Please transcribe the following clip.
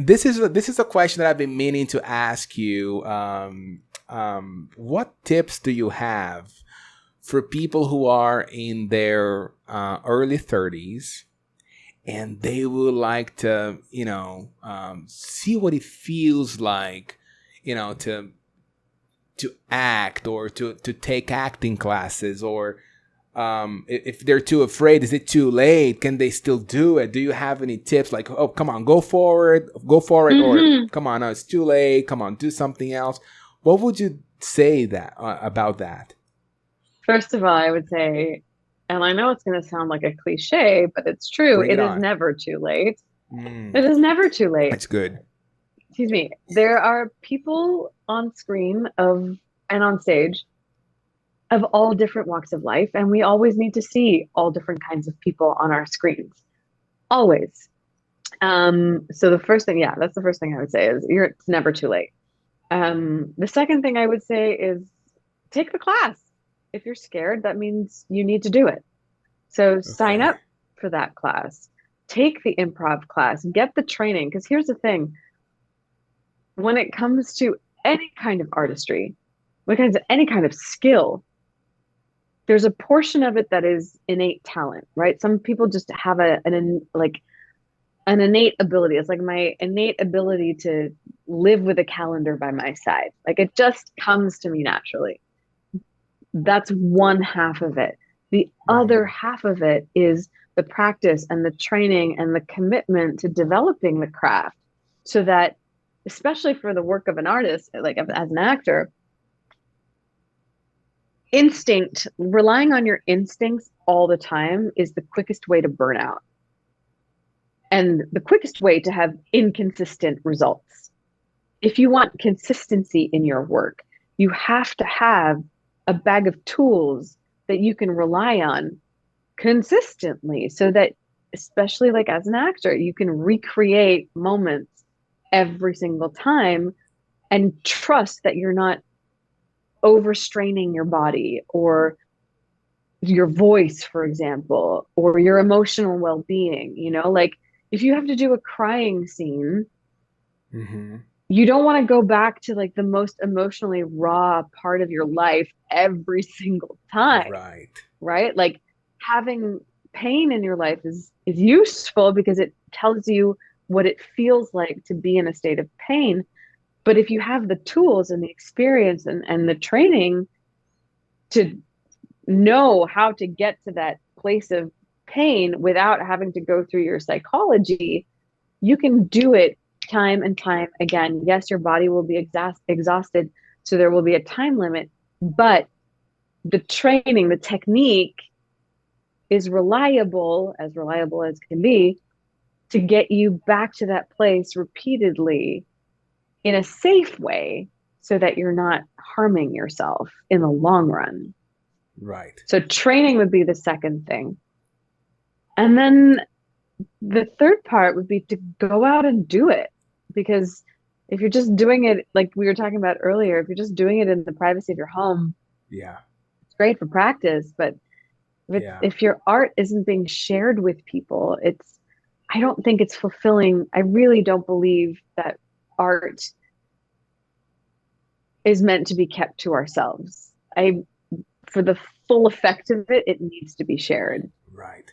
this is a question that I've been meaning to ask you. What tips do you have for people who are in their early 30s and they would like to, see what it feels like, to act or to take acting classes, or if they're too afraid, is it too late? Can they still do it? Do you have any tips like, oh, come on, go for it, or Hmm. come on, no, it's too late, come on, do something else? What would you say that about that? First of all, I would say, and I know it's going to sound like a cliche, but it's true. Bring It it is on. never too late. Mm, It is never too late. that's good. Excuse me. There are people on screen and on stage of all different walks of life, and we always need to see all different kinds of people on our screens. Always. So the first thing, yeah, that's the first thing I would say is it's never too late. The second thing I would say is take the class. If you're scared, that means you need to do it. So sign Okay. up for that class. Take the improv class, get the training. Because here's the thing, when it comes to any kind of artistry, any kind of skill, there's a portion of it that is innate talent, right? Some people just have an innate ability. It's like my innate ability to live with a calendar by my side. Like it just comes to me naturally. That's one half of it. The other Hmm. half of it is the practice and the training and the commitment to developing the craft so that, especially for the work of an artist, like as an actor, relying on your instincts all the time is the quickest way to burn out and the quickest way to have inconsistent results. If you want consistency in your work, you have to have a bag of tools that you can rely on consistently so that, especially like as an actor, you can recreate moments every single time and trust that you're not overstraining your body or your voice, for example, or your emotional well-being. Like if you have to do a crying scene, Hmm. you don't want to go back to like the most emotionally raw part of your life every single time, Right. right? Like having pain in your life is useful because it tells you what it feels like to be in a state of pain. But if you have the tools and the experience and the training to know how to get to that place of pain without having to go through your psychology, you can do it time and time again. Yes, your body will be exhausted, so there will be a time limit, but the training, the technique is reliable as can be, to get you back to that place repeatedly in a safe way so that you're not harming yourself in the long run. Right. So training would be the second thing. And then the third part would be to go out and do it. Because if you're just doing it, like we were talking about earlier, if you're just doing it in the privacy of your home, Yeah. it's great for practice. But Yeah. if your art isn't being shared with people, I don't think it's fulfilling. I really don't believe that art is meant to be kept to ourselves. For the full effect of it, it needs to be shared. Right.